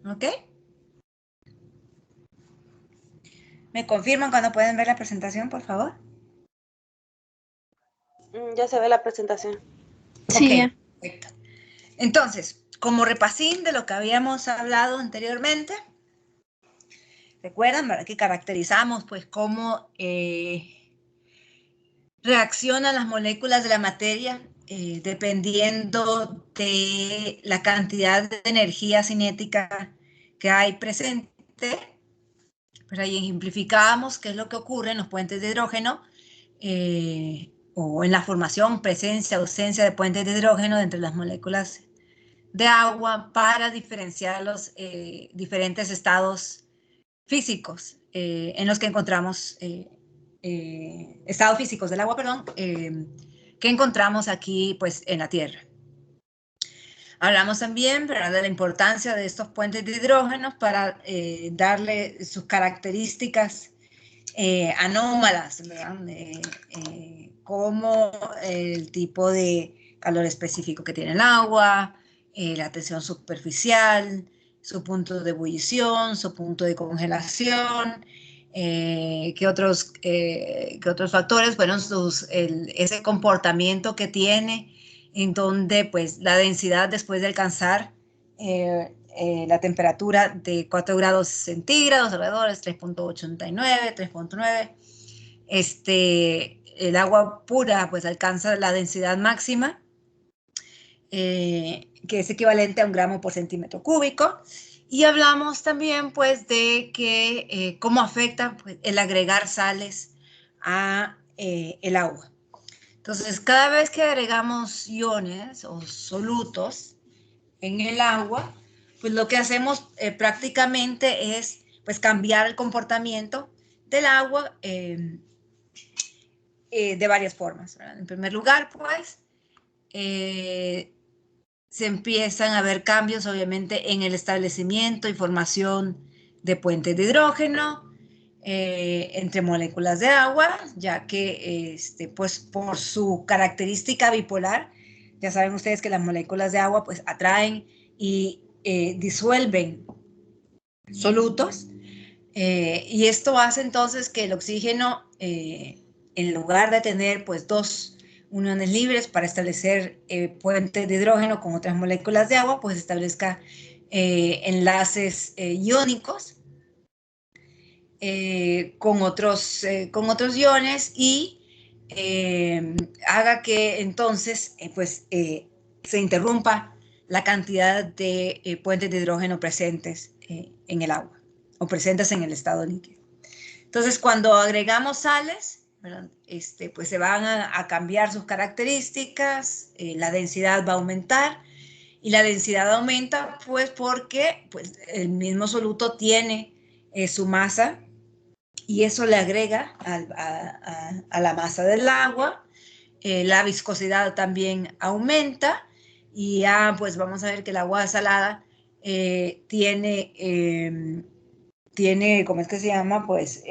¿Ok? ¿Me confirman cuando pueden ver la presentación, por favor? Ya se ve la presentación. Sí, Ok, perfecto. Entonces, como repasín de lo que habíamos hablado anteriormente, recuerdan, ¿verdad? Que caracterizamos pues cómo reaccionan las moléculas de la materia dependiendo de la cantidad de energía cinética que hay presente. Pues ahí ejemplificábamos qué es lo que ocurre en los puentes de hidrógeno o en la formación, presencia, ausencia de puentes de hidrógeno entre las moléculas de agua para diferenciar los diferentes estados físicos en los que encontramos, estados físicos del agua, perdón, que encontramos aquí pues en la Tierra. Hablamos también, ¿verdad?, de la importancia de estos puentes de hidrógenos para darle sus características anómalas, ¿verdad? Como el tipo de calor específico que tiene el agua, la tensión superficial, su punto de ebullición, su punto de congelación, ¿qué otros factores? Bueno, ese comportamiento que tiene, en donde pues la densidad después de alcanzar la temperatura de 4 grados centígrados, alrededor es 3.89, 3.9. El agua pura pues alcanza la densidad máxima, que es equivalente a 1 gramo por centímetro cúbico. Y hablamos también pues de que cómo afecta pues, el agregar sales a el agua. Entonces, cada vez que agregamos iones o solutos en el agua, pues lo que hacemos prácticamente es pues cambiar el comportamiento del agua de varias formas, ¿verdad? En primer lugar, pues, se empiezan a ver cambios, obviamente, en el establecimiento y formación de puentes de hidrógeno entre moléculas de agua, ya que, pues, por su característica bipolar, ya saben ustedes que las moléculas de agua, pues, atraen y disuelven solutos, y esto hace entonces que el oxígeno, en lugar de tener, pues, dos uniones libres para establecer puentes de hidrógeno con otras moléculas de agua, pues establezca enlaces iónicos con otros iones y haga que entonces pues se interrumpa la cantidad de puentes de hidrógeno presentes en el agua o presentes en el estado líquido. Entonces, cuando agregamos sales, ¿verdad? Pues se van a cambiar sus características, la densidad va a aumentar, y la densidad aumenta pues porque pues, el mismo soluto tiene su masa, y eso le agrega a la masa del agua. La viscosidad también aumenta, y ya pues vamos a ver que el agua salada tiene, ¿cómo es que se llama? Pues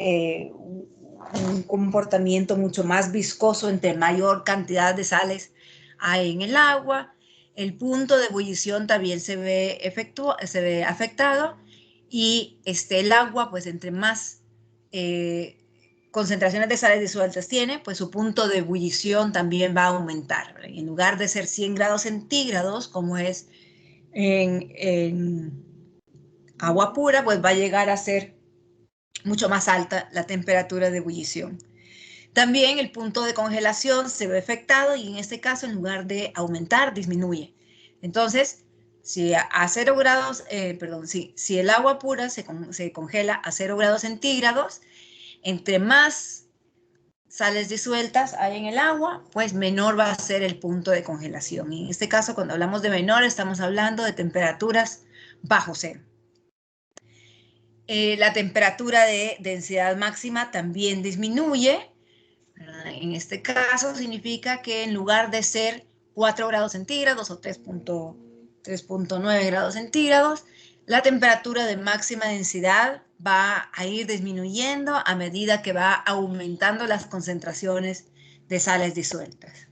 un comportamiento mucho más viscoso entre mayor cantidad de sales hay en el agua. El punto de ebullición también se ve afectado, y el agua, pues entre más concentraciones de sales disueltas tiene, pues su punto de ebullición también va a aumentar. En lugar de ser 100 grados centígrados, como es en agua pura, pues va a llegar a ser mucho más alta la temperatura de ebullición. También el punto de congelación se ve afectado, y en este caso, en lugar de aumentar, disminuye. Entonces, si a 0 grados, si el agua pura se congela a 0 grados centígrados, entre más sales disueltas hay en el agua, pues menor va a ser el punto de congelación. Y en este caso, cuando hablamos de menor, estamos hablando de temperaturas bajo cero. La temperatura de densidad máxima también disminuye. En este caso significa que en lugar de ser 4 grados centígrados o 3.9 grados centígrados, la temperatura de máxima densidad va a ir disminuyendo a medida que va aumentando las concentraciones de sales disueltas.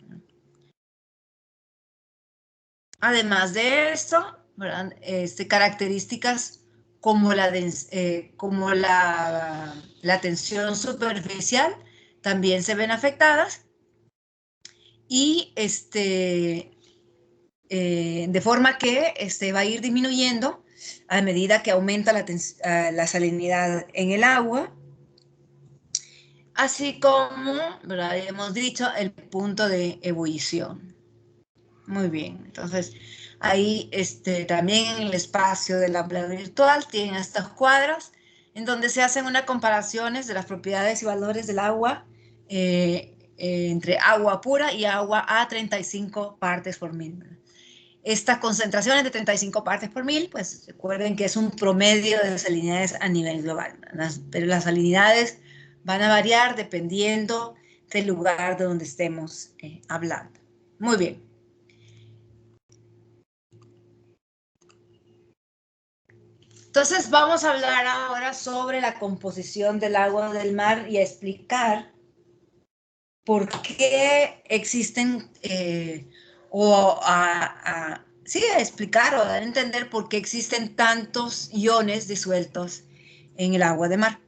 Además de esto, ¿verdad? Características como la tensión superficial también se ven afectadas, y de forma que va a ir disminuyendo a medida que aumenta la salinidad en el agua, así como, ¿verdad?, hemos dicho, el punto de ebullición. Muy bien, entonces ahí también en el espacio del aula virtual tienen estas cuadros en donde se hacen unas comparaciones de las propiedades y valores del agua entre agua pura y agua a 35 partes por mil. Estas concentraciones de 35 partes por mil, pues recuerden que es un promedio de salinidades a nivel global, pero las salinidades van a variar dependiendo del lugar de donde estemos hablando. Muy bien. Entonces vamos a hablar ahora sobre la composición del agua del mar y a explicar por qué existen, sí, a explicar o a dar a entender por qué existen tantos iones disueltos en el agua de mar.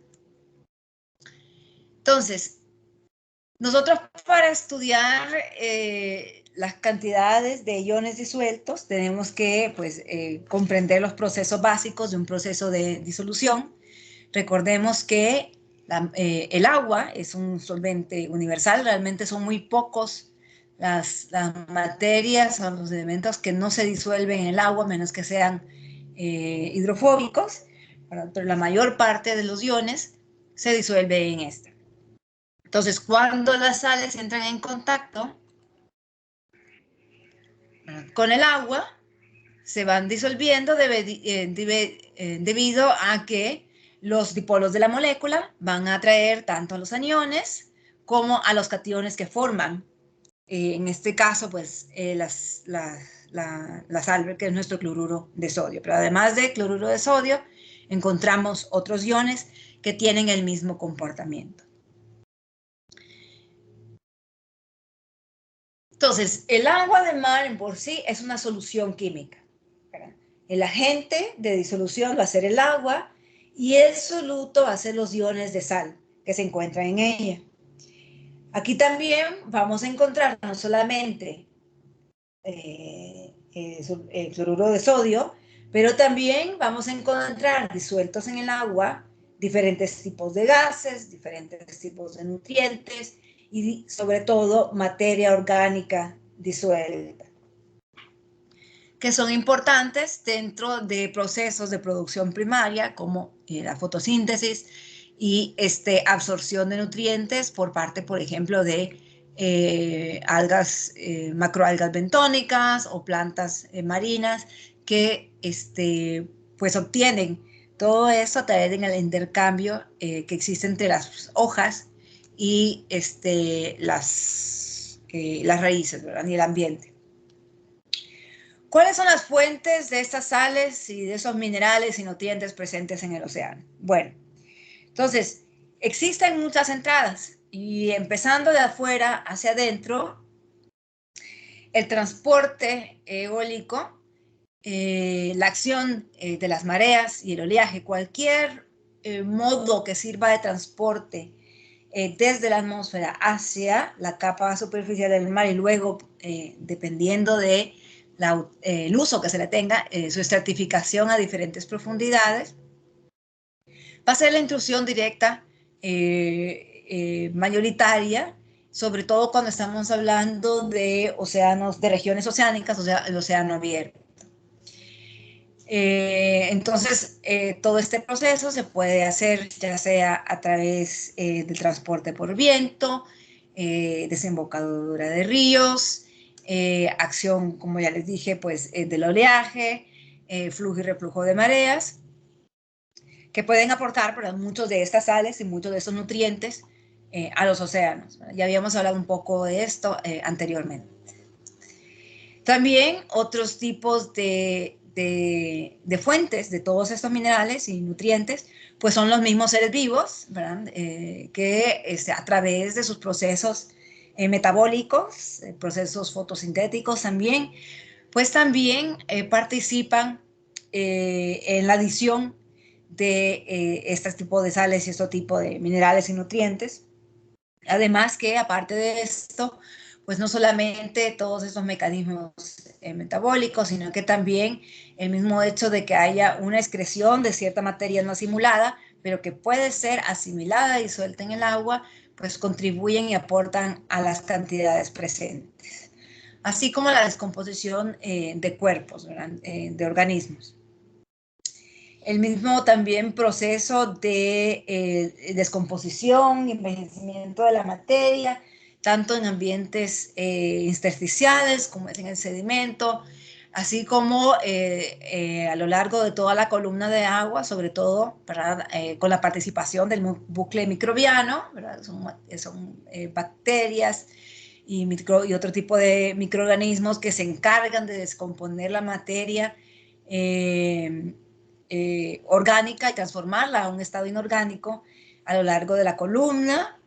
Entonces, nosotros para estudiar las cantidades de iones disueltos tenemos que comprender los procesos básicos de un proceso de disolución. Recordemos que el agua es un solvente universal, realmente son muy pocos las materias o los elementos que no se disuelven en el agua, menos que sean hidrofóbicos, pero la mayor parte de los iones se disuelve en esta. Entonces, cuando las sales entran en contacto con el agua, se van disolviendo debido a que los dipolos de la molécula van a atraer tanto a los aniones como a los cationes que forman, en este caso, pues, la sal, que es nuestro cloruro de sodio. Pero además de cloruro de sodio, encontramos otros iones que tienen el mismo comportamiento. Entonces, el agua de mar en por sí es una solución química. El agente de disolución va a ser el agua y el soluto va a ser los iones de sal que se encuentran en ella. Aquí también vamos a encontrar no solamente el cloruro de sodio, pero también vamos a encontrar disueltos en el agua diferentes tipos de gases, diferentes tipos de nutrientes y sobre todo materia orgánica disuelta, que son importantes dentro de procesos de producción primaria como la fotosíntesis y absorción de nutrientes por parte, por ejemplo, de algas, macroalgas bentónicas o plantas marinas que pues obtienen todo eso a través del intercambio que existe entre las hojas y las raíces, ¿verdad?, y el ambiente. ¿Cuáles son las fuentes de estas sales y de esos minerales y nutrientes presentes en el océano? Bueno, entonces, existen muchas entradas y empezando de afuera hacia adentro, el transporte eólico, la acción de las mareas y el oleaje, cualquier modo que sirva de transporte desde la atmósfera hacia la capa superficial del mar y luego, dependiendo de el uso que se le tenga, su estratificación a diferentes profundidades, va a ser la intrusión directa mayoritaria, sobre todo cuando estamos hablando de océanos, de regiones oceánicas, o sea, el océano abierto. Entonces, todo este proceso se puede hacer ya sea a través del transporte por viento, desembocadura de ríos, acción, como ya les dije, pues del oleaje, flujo y reflujo de mareas, que pueden aportar muchos de estas sales y muchos de estos nutrientes a los océanos. Ya habíamos hablado un poco de esto anteriormente. También otros tipos de fuentes de todos estos minerales y nutrientes, pues son los mismos seres vivos, ¿verdad? Que a través de sus procesos metabólicos, procesos fotosintéticos también, pues también participan en la adición de este tipo de sales y este tipo de minerales y nutrientes. Además que, aparte de esto, pues no solamente todos esos mecanismos metabólicos, sino que también el mismo hecho de que haya una excreción de cierta materia no asimilada, pero que puede ser asimilada y disuelta en el agua, pues contribuyen y aportan a las cantidades presentes. Así como la descomposición de cuerpos, de organismos. El mismo también proceso de descomposición y envejecimiento de la materia, tanto en ambientes intersticiales como en el sedimento, así como a lo largo de toda la columna de agua, sobre todo con la participación del bucle microbiano, ¿verdad? Son bacterias y otro tipo de microorganismos que se encargan de descomponer la materia orgánica y transformarla a un estado inorgánico a lo largo de la columna.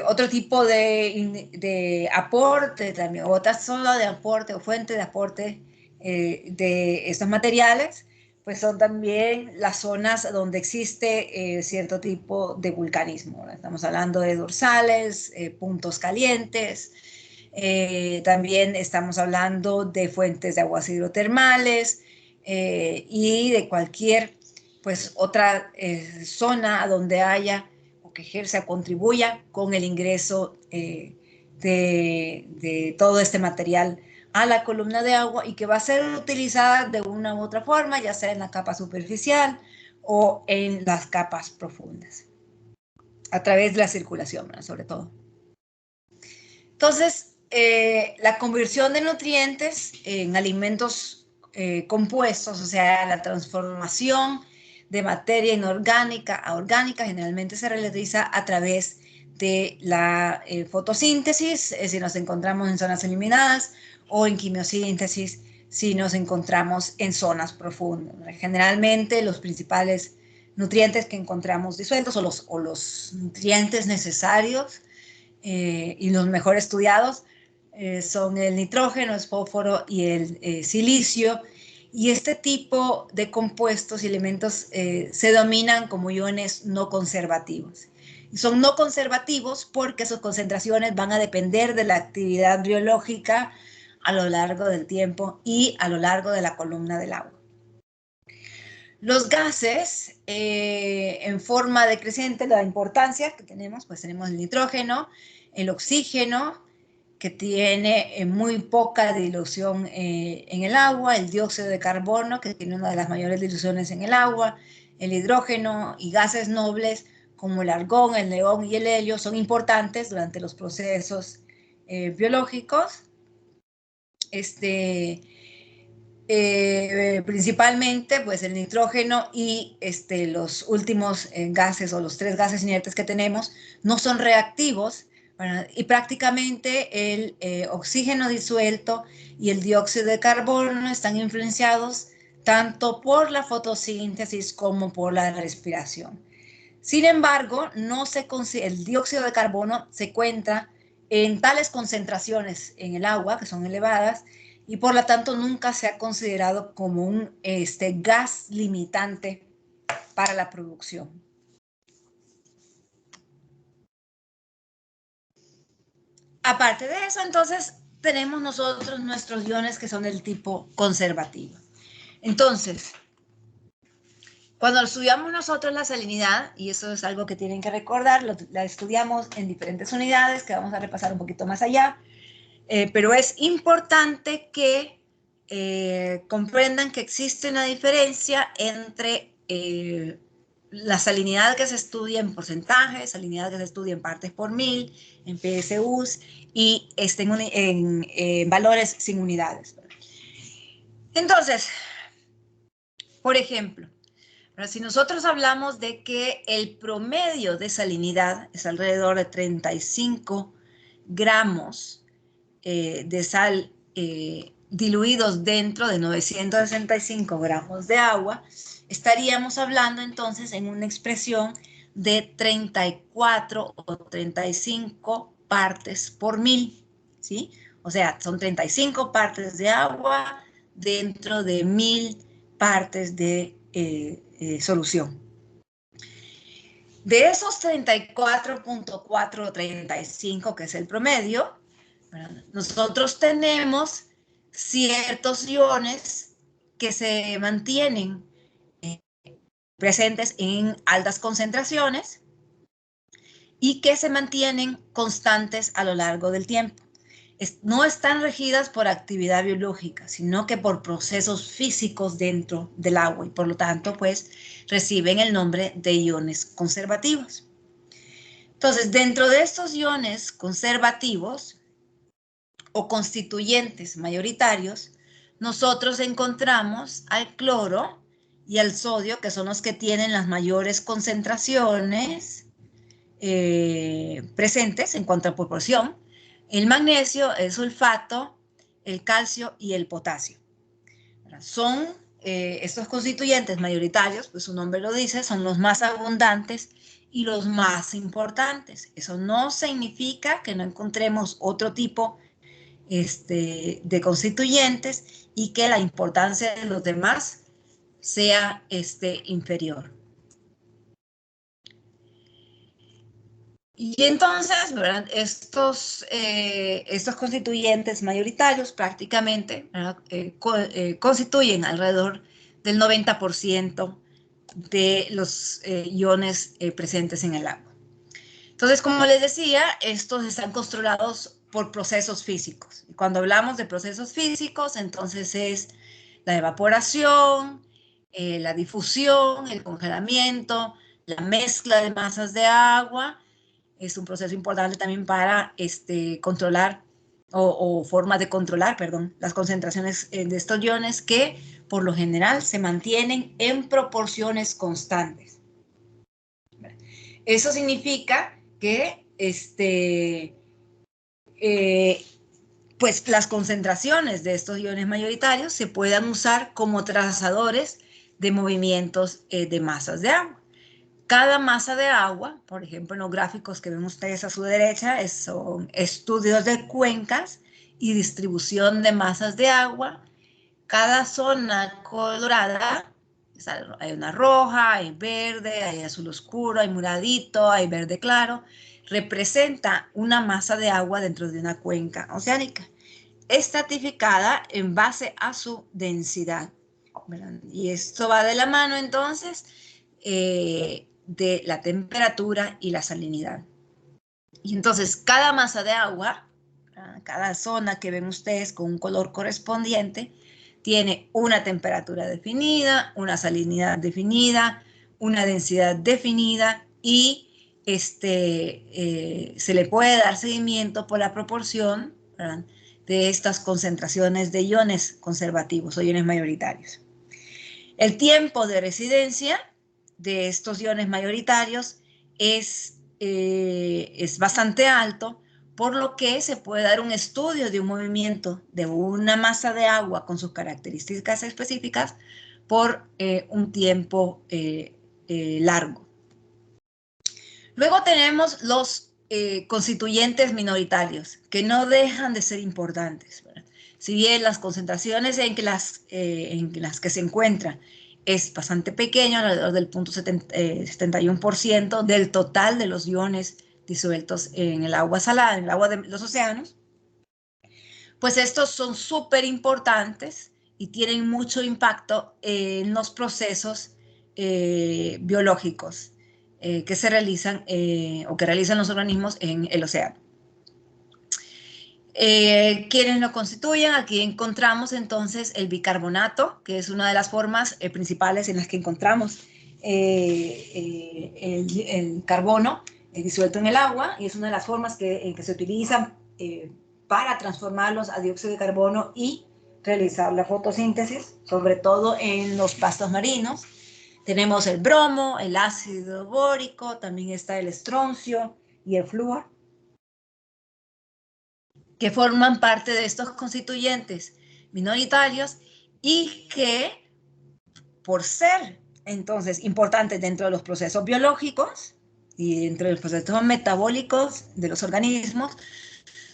Otro tipo de aporte, también, otra zona de aporte o fuente de aporte de estos materiales, pues son también las zonas donde existe cierto tipo de vulcanismo. Estamos hablando de dorsales, puntos calientes, también estamos hablando de fuentes de aguas hidrotermales y de cualquier pues otra zona donde haya o que ejerza o contribuya con el ingreso de todo este material a la columna de agua y que va a ser utilizada de una u otra forma, ya sea en la capa superficial o en las capas profundas, a través de la circulación, ¿no? Sobre todo. Entonces, la conversión de nutrientes en alimentos compuestos, o sea, la transformación de materia inorgánica a orgánica, generalmente se realiza a través de la fotosíntesis, si nos encontramos en zonas eliminadas, o en quimiosíntesis, si nos encontramos en zonas profundas. Generalmente, los principales nutrientes que encontramos disueltos, o los nutrientes necesarios, y los mejor estudiados son el nitrógeno, el fósforo y el silicio. Y este tipo de compuestos y elementos se denominan como iones no conservativos. Y son no conservativos porque sus concentraciones van a depender de la actividad biológica a lo largo del tiempo y a lo largo de la columna del agua. Los gases, en forma decreciente, la importancia que tenemos, pues tenemos el nitrógeno, el oxígeno, que tiene muy poca dilución en el agua, el dióxido de carbono, que tiene una de las mayores diluciones en el agua, el hidrógeno y gases nobles como el argón, el neón y el helio son importantes durante los procesos biológicos. Principalmente pues el nitrógeno y los últimos gases o los 3 gases inertes que tenemos no son reactivos, ¿verdad? Y prácticamente el oxígeno disuelto y el dióxido de carbono están influenciados tanto por la fotosíntesis como por la respiración. Sin embargo, el dióxido de carbono se encuentra en tales concentraciones en el agua, que son elevadas, y por lo tanto nunca se ha considerado como un gas limitante para la producción. Aparte de eso, entonces, tenemos nosotros nuestros iones que son del tipo conservativo. Entonces, cuando estudiamos nosotros la salinidad, y eso es algo que tienen que recordar, la estudiamos en diferentes unidades que vamos a repasar un poquito más allá, pero es importante que comprendan que existe una diferencia entre la salinidad que se estudia en porcentajes, salinidad que se estudia en partes por mil, en PSUs y en valores sin unidades. Entonces, por ejemplo, si nosotros hablamos de que el promedio de salinidad es alrededor de 35 gramos de sal diluidos dentro de 965 gramos de agua, estaríamos hablando entonces en una expresión de 34 o 35 partes por mil, ¿sí? O sea, son 35 partes de agua dentro de 1000 partes de solución. De esos 34.4 o 35, que es el promedio, nosotros tenemos ciertos iones que se mantienen presentes en altas concentraciones y que se mantienen constantes a lo largo del tiempo. No están regidas por actividad biológica, sino que por procesos físicos dentro del agua y por lo tanto, pues, reciben el nombre de iones conservativos. Entonces, dentro de estos iones conservativos o constituyentes mayoritarios, nosotros encontramos al cloro y al sodio, que son los que tienen las mayores concentraciones presentes en cuanto a proporción, el magnesio, el sulfato, el calcio y el potasio. Son estos constituyentes mayoritarios, pues su nombre lo dice, son los más abundantes y los más importantes. Eso no significa que no encontremos otro tipo de constituyentes y que la importancia de los demás sea inferior. Y entonces, ¿verdad? Estos constituyentes mayoritarios prácticamente constituyen alrededor del 90% de los iones presentes en el agua. Entonces, como les decía, estos están controlados por procesos físicos. Y cuando hablamos de procesos físicos, entonces es la evaporación, la difusión, el congelamiento, la mezcla de masas de agua. Es un proceso importante también para controlar o formas de controlar, perdón, las concentraciones de estos iones que por lo general se mantienen en proporciones constantes. Eso significa que pues las concentraciones de estos iones mayoritarios se puedan usar como trazadores de movimientos de masas de agua. Cada masa de agua, por ejemplo, en los gráficos que ven ustedes a su derecha, son estudios de cuencas y distribución de masas de agua. Cada zona colorada, hay una roja, hay verde, hay azul oscuro, hay moradito, hay verde claro, representa una masa de agua dentro de una cuenca oceánica, estratificada en base a su densidad, ¿verdad? Y esto va de la mano entonces de la temperatura y la salinidad. Y entonces cada masa de agua, cada zona que ven ustedes con un color correspondiente, tiene una temperatura definida, una salinidad definida, una densidad definida y se le puede dar seguimiento por la proporción, ¿verdad?, de estas concentraciones de iones conservativos o iones mayoritarios. El tiempo de residencia de estos iones mayoritarios es bastante alto, por lo que se puede dar un estudio de un movimiento de una masa de agua con sus características específicas por un tiempo largo. Luego tenemos los constituyentes minoritarios, que no dejan de ser importantes, ¿verdad? Si bien las concentraciones en las que se encuentran es bastante pequeño, alrededor del 0.71% del total de los iones disueltos en el agua salada, en el agua de los océanos, pues estos son súper importantes y tienen mucho impacto en los procesos biológicos que se realizan o que realizan los organismos en el océano. ¿Quiénes lo constituyen? Aquí encontramos entonces el bicarbonato, que es una de las formas principales en las que encontramos el carbono disuelto en el agua, y es una de las formas que se utilizan para transformarlos a dióxido de carbono y realizar la fotosíntesis, sobre todo en los pastos marinos. Tenemos el bromo, el ácido bórico, también está el estroncio y el flúor, que forman parte de estos constituyentes minoritarios y que, por ser entonces importantes dentro de los procesos biológicos y dentro de los procesos metabólicos de los organismos,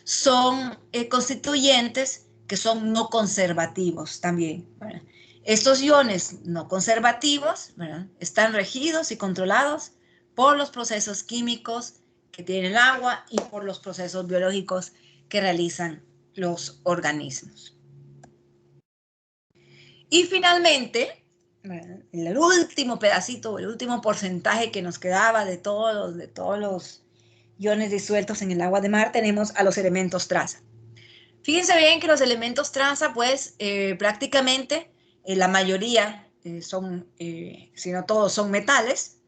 son constituyentes que son no conservativos también, ¿verdad? Estos iones no conservativos, ¿verdad?, están regidos y controlados por los procesos químicos que tiene el agua y por los procesos biológicos que realizan los organismos. Y finalmente, el último pedacito, el último porcentaje que nos quedaba de todos los iones disueltos en el agua de mar, tenemos a los elementos traza. Fíjense bien que los elementos traza, pues prácticamente la mayoría son, si no todos, son metales.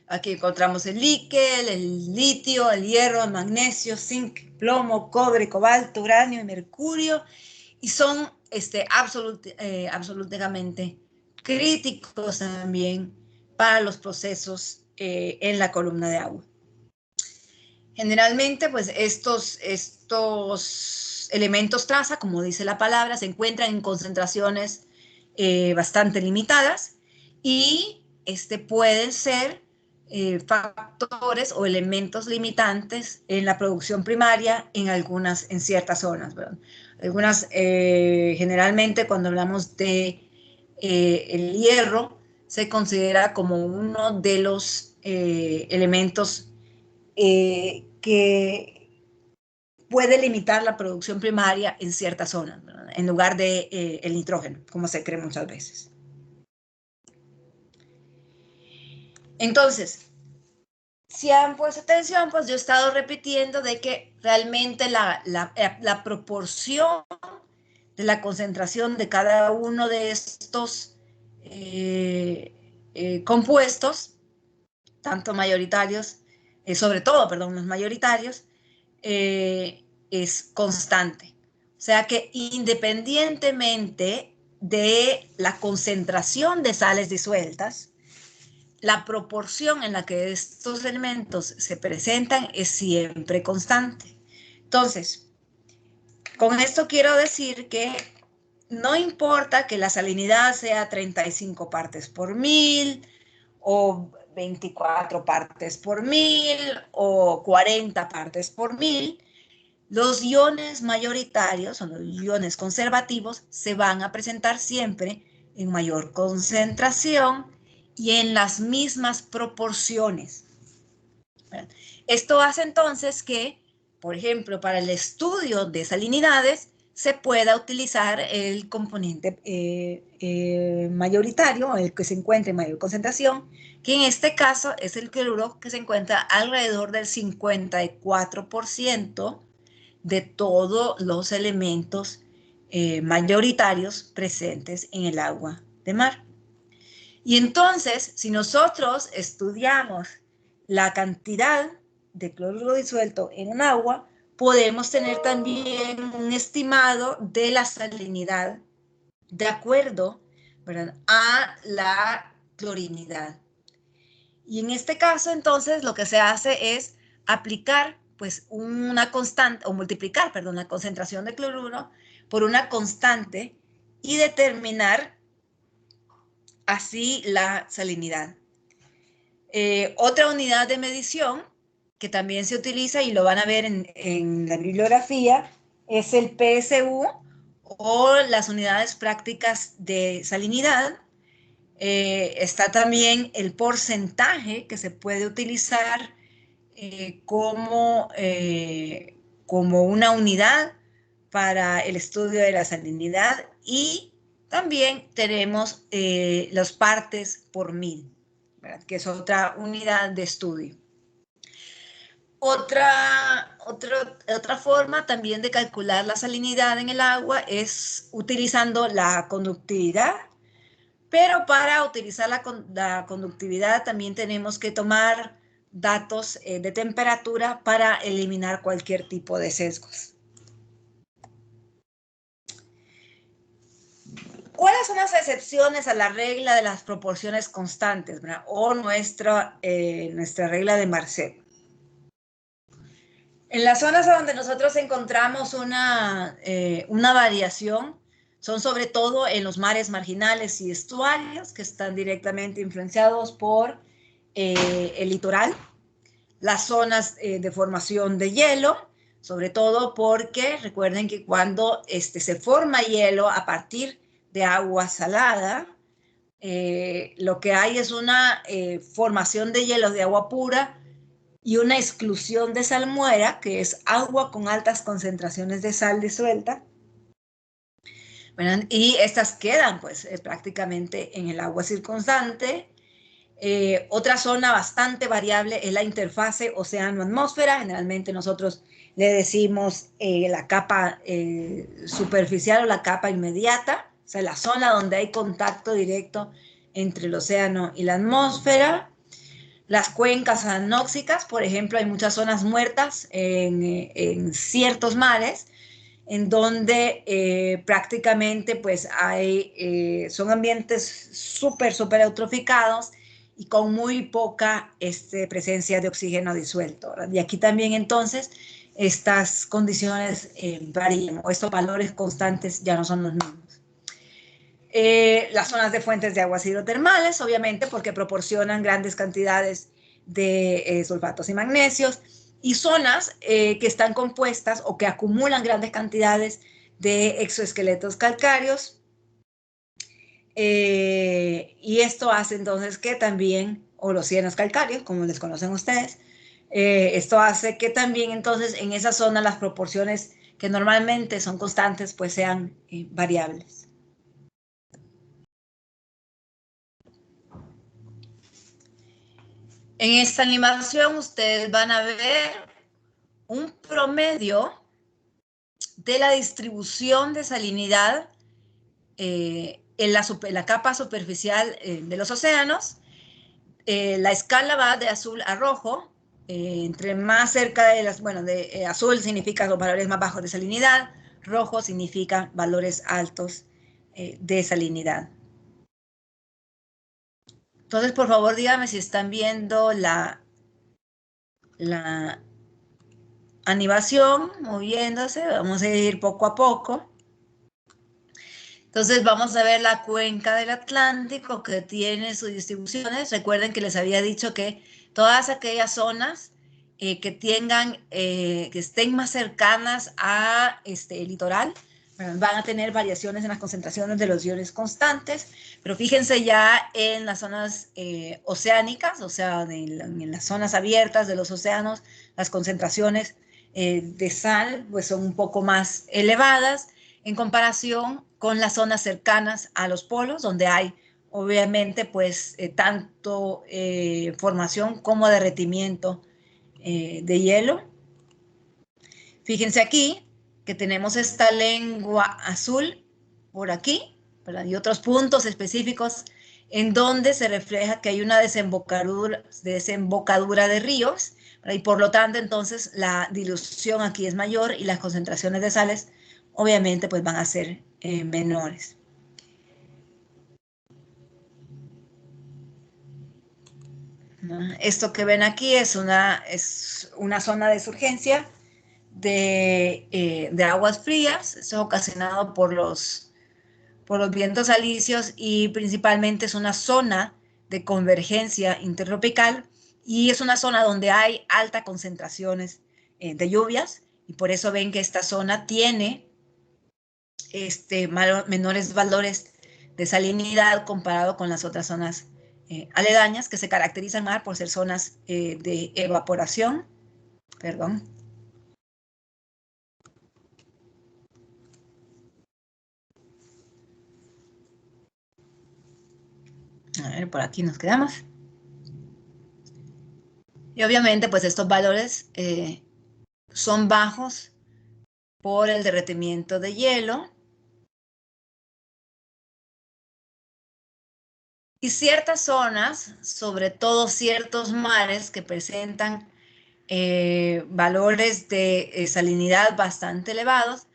Aquí encontramos el níquel, el litio, el hierro, el magnesio, zinc, plomo, cobre, cobalto, uranio y mercurio, y son absolutamente críticos también para los procesos en la columna de agua. Generalmente, pues estos elementos traza, como dice la palabra, se encuentran en concentraciones bastante limitadas y pueden ser factores o elementos limitantes en la producción primaria en ciertas zonas, ¿verdad? Algunas, generalmente cuando hablamos de el hierro, se considera como uno de los elementos que puede limitar la producción primaria en ciertas zonas, ¿verdad?, en lugar de el nitrógeno, como se cree muchas veces. Entonces, si han puesto atención, pues yo he estado repitiendo de que realmente la proporción de la concentración de cada uno de estos compuestos, tanto mayoritarios, sobre todo, perdón, los mayoritarios, es constante. O sea que independientemente de la concentración de sales disueltas, la proporción en la que estos elementos se presentan es siempre constante. Entonces, con esto quiero decir que no importa que la salinidad sea 35 partes por mil, o 24 partes por mil, o 40 partes por mil, los iones mayoritarios o los iones conservativos se van a presentar siempre en mayor concentración y en las mismas proporciones. Esto hace entonces que, por ejemplo, para el estudio de salinidades se pueda utilizar el componente mayoritario, el que se encuentra en mayor concentración, que en este caso es el cloruro, que se encuentra alrededor del 54% de todos los elementos mayoritarios presentes en el agua de mar. Y entonces, si nosotros estudiamos la cantidad de cloruro disuelto en un agua, podemos tener también un estimado de la salinidad de acuerdo, ¿verdad?, a la clorinidad. Y en este caso, entonces, lo que se hace es aplicar pues una constante, o multiplicar, perdón, la concentración de cloruro por una constante y determinar así la salinidad. Otra unidad de medición que también se utiliza y lo van a ver en la bibliografía es el PSU o las unidades prácticas de salinidad. Está también el porcentaje que se puede utilizar como una unidad para el estudio de la salinidad, y también tenemos las partes por mil, ¿verdad?, que es otra unidad de estudio. Otra forma también de calcular la salinidad en el agua es utilizando la conductividad, pero para utilizar la conductividad también tenemos que tomar datos de temperatura para eliminar cualquier tipo de sesgos. ¿Cuáles son las excepciones a la regla de las proporciones constantes, ¿verdad?, o nuestra regla de Marcel? En las zonas donde nosotros encontramos una variación son sobre todo en los mares marginales y estuarios, que están directamente influenciados por el litoral, las zonas de formación de hielo, sobre todo porque recuerden que cuando se forma hielo a partir de agua salada. Lo que hay es una formación de hielos de agua pura y una exclusión de salmuera, que es agua con altas concentraciones de sal disuelta. Bueno, y estas quedan pues prácticamente en el agua circundante. Otra zona bastante variable es la interfase océano-atmósfera. Generalmente nosotros le decimos la capa superficial o la capa inmediata, o sea, la zona donde hay contacto directo entre el océano y la atmósfera. Las cuencas anóxicas, por ejemplo, hay muchas zonas muertas en ciertos mares, en donde prácticamente pues son ambientes súper eutroficados y con muy poca presencia de oxígeno disuelto, ¿verdad? Y aquí también entonces estas condiciones varían, o estos valores constantes ya no son los mismos. Las zonas de fuentes de aguas hidrotermales, obviamente, porque proporcionan grandes cantidades de sulfatos y magnesios, y zonas que están compuestas o que acumulan grandes cantidades de exoesqueletos calcáreos. Y esto hace entonces que también, o los cienos calcáreos, como les conocen ustedes, esto hace que también entonces en esa zona las proporciones que normalmente son constantes pues sean variables. En esta animación ustedes van a ver un promedio de la distribución de salinidad en la capa superficial de los océanos. La escala va de azul a rojo, entre más cerca de las, bueno, azul significa los valores más bajos de salinidad, rojo significa valores altos de salinidad. Entonces, por favor, díganme si están viendo la animación moviéndose. Vamos a ir poco a poco. Entonces vamos a ver la cuenca del Atlántico, que tiene sus distribuciones. Recuerden que les había dicho que todas aquellas zonas que estén más cercanas a el litoral, van a tener variaciones en las concentraciones de los iones constantes, pero fíjense ya en las zonas oceánicas, o sea, en las zonas abiertas de los océanos, las concentraciones de sal pues son un poco más elevadas en comparación con las zonas cercanas a los polos, donde hay obviamente pues tanto formación como derretimiento de hielo. Fíjense aquí que tenemos esta lengua azul por aquí, ¿verdad? Y otros puntos específicos en donde se refleja que hay una desembocadura de ríos, ¿verdad? Y por lo tanto entonces la dilución aquí es mayor y las concentraciones de sales obviamente pues van a ser menores. Esto que ven aquí es una zona de surgencia de aguas frías. Eso es ocasionado por los vientos alisios y principalmente es una zona de convergencia intertropical y es una zona donde hay altas concentraciones de lluvias y por eso ven que esta zona tiene menores valores de salinidad comparado con las otras zonas aledañas que se caracterizan más por ser zonas de evaporación. Perdón. A ver, por aquí nos quedamos. Y obviamente, pues estos valores son bajos por el derretimiento de hielo. Y ciertas zonas, sobre todo ciertos mares que presentan valores de salinidad bastante elevados,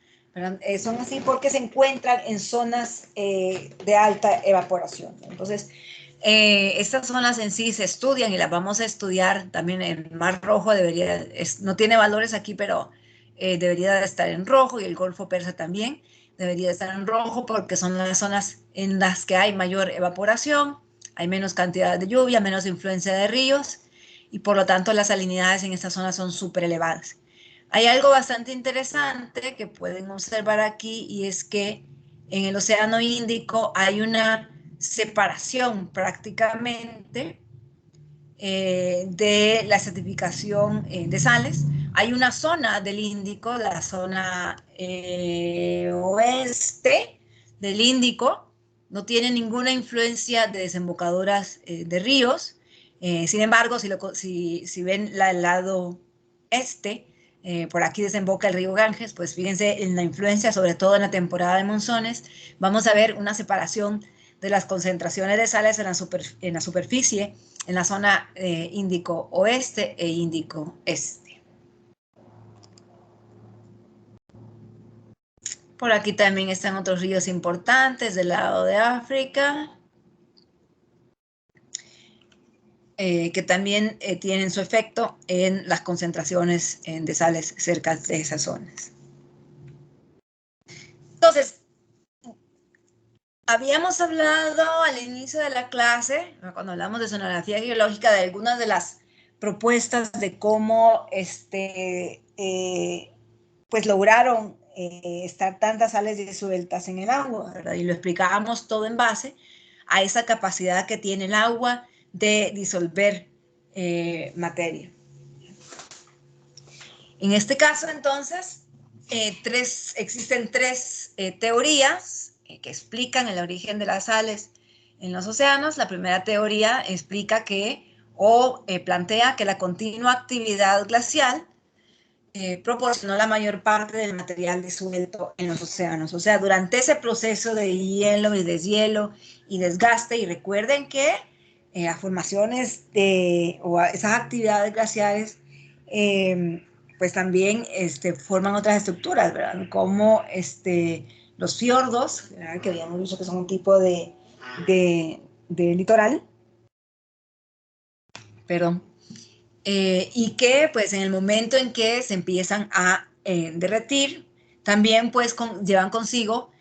son así porque se encuentran en zonas de alta evaporación. Entonces, estas zonas en sí se estudian y las vamos a estudiar también. El Mar Rojo no tiene valores aquí, pero debería de estar en rojo, y el Golfo Persa también debería estar en rojo porque son las zonas en las que hay mayor evaporación, hay menos cantidad de lluvia, menos influencia de ríos, y por lo tanto las salinidades en estas zonas son súper elevadas. Hay algo bastante interesante que pueden observar aquí, y es que en el Océano Índico hay una separación prácticamente de la certificación de sales. Hay una zona del Índico, la zona oeste del Índico, no tiene ninguna influencia de desembocadoras de ríos. Sin embargo, si ven el lado este, por aquí desemboca el río Ganges, pues fíjense en la influencia, sobre todo en la temporada de monzones, vamos a ver una separación de las concentraciones de sales en la superficie, en la zona Índico oeste e Índico este. Por aquí también están otros ríos importantes del lado de África, que también tienen su efecto en las concentraciones de sales cerca de esas zonas. Entonces, habíamos hablado al inicio de la clase, cuando hablamos de sonografía geológica, de algunas de las propuestas de cómo pues lograron estar tantas sales disueltas en el agua, ¿verdad? Y lo explicábamos todo en base a esa capacidad que tiene el agua de disolver materia. En este caso, entonces, existen tres teorías que explican el origen de las sales en los océanos. La primera teoría explica plantea que la continua actividad glacial proporcionó la mayor parte del material disuelto en los océanos. O sea, durante ese proceso de hielo y deshielo y desgaste, y recuerden que las formaciones o esas actividades glaciares pues también forman otras estructuras, ¿verdad? Como los fiordos, ¿verdad? Que habíamos dicho que son un tipo de litoral, perdón, y que pues en el momento en que se empiezan a derretir, también pues llevan consigo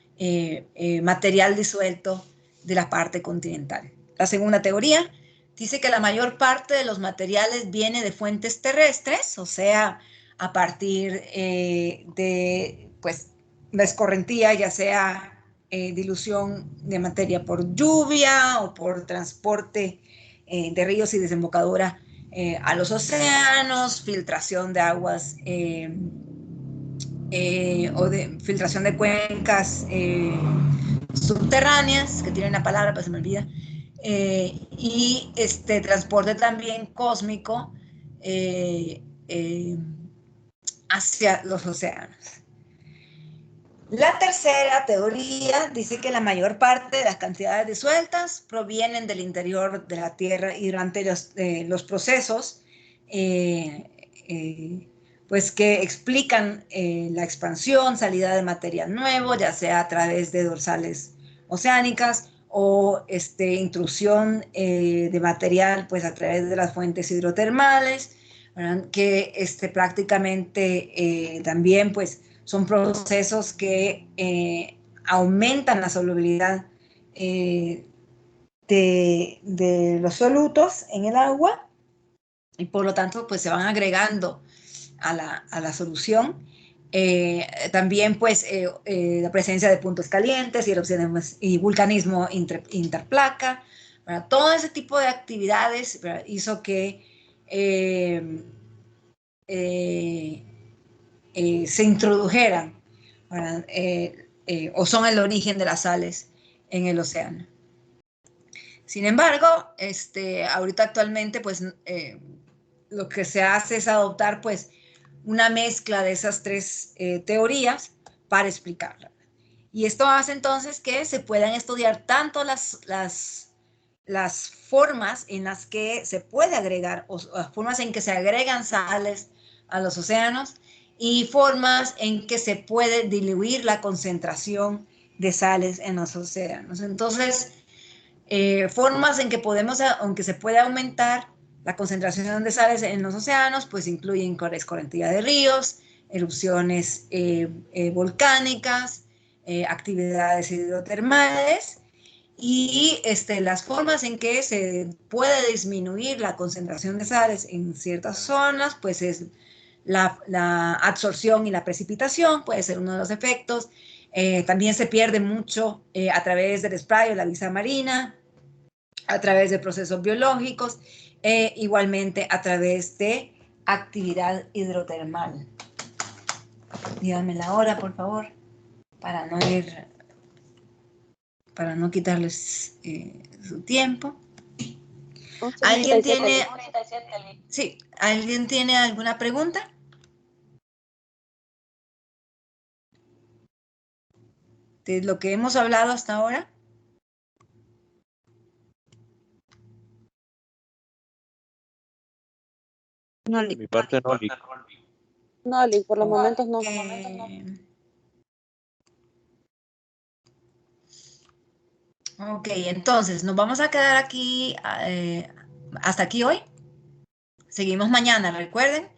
material disuelto de la parte continental. La segunda teoría dice que la mayor parte de los materiales viene de fuentes terrestres, o sea, a partir de pues la escorrentía, ya sea dilución de materia por lluvia o por transporte de ríos y desembocadura a los océanos, filtración de aguas o de filtración de cuencas subterráneas, que tienen la palabra, pero se me olvida, y transporte también cósmico hacia los océanos. La tercera teoría dice que la mayor parte de las cantidades disueltas provienen del interior de la Tierra y durante los procesos pues que explican la expansión, salida de material nuevo, ya sea a través de dorsales oceánicas o intrusión de material pues a través de las fuentes hidrotermales, ¿verdad? Que prácticamente también pues son procesos que aumentan la solubilidad de los solutos en el agua y por lo tanto pues se van agregando a la solución. También pues la presencia de puntos calientes y erupciones y vulcanismo interplaca, ¿verdad? Todo ese tipo de actividades, ¿verdad? Hizo que se introdujeran, o son el origen de las sales en el océano. Sin embargo, ahorita actualmente, pues, lo que se hace es adoptar, pues, una mezcla de esas tres teorías para explicarla. Y esto hace entonces que se puedan estudiar tanto las formas en las que se puede agregar, o las formas en que se agregan sales a los océanos, y formas en que se puede diluir la concentración de sales en los océanos. Entonces, formas en que aunque se puede aumentar la concentración de sales en los océanos, pues incluyen escorrentía de ríos, erupciones volcánicas, actividades hidrotermales, y las formas en que se puede disminuir la concentración de sales en ciertas zonas, pues es la absorción y la precipitación, puede ser uno de los efectos. También se pierde mucho a través del spray o la visa marina, a través de procesos biológicos, igualmente a través de actividad hidrotermal. Díganme la hora, por favor, para no quitarles su tiempo. ¿Alguien tiene, sí, ¿alguien tiene alguna pregunta? De lo que hemos hablado hasta ahora. No, mi parte no, Lick. No, Lick, por los momentos no. Ok, entonces nos vamos a quedar aquí hasta aquí hoy. Seguimos mañana, recuerden.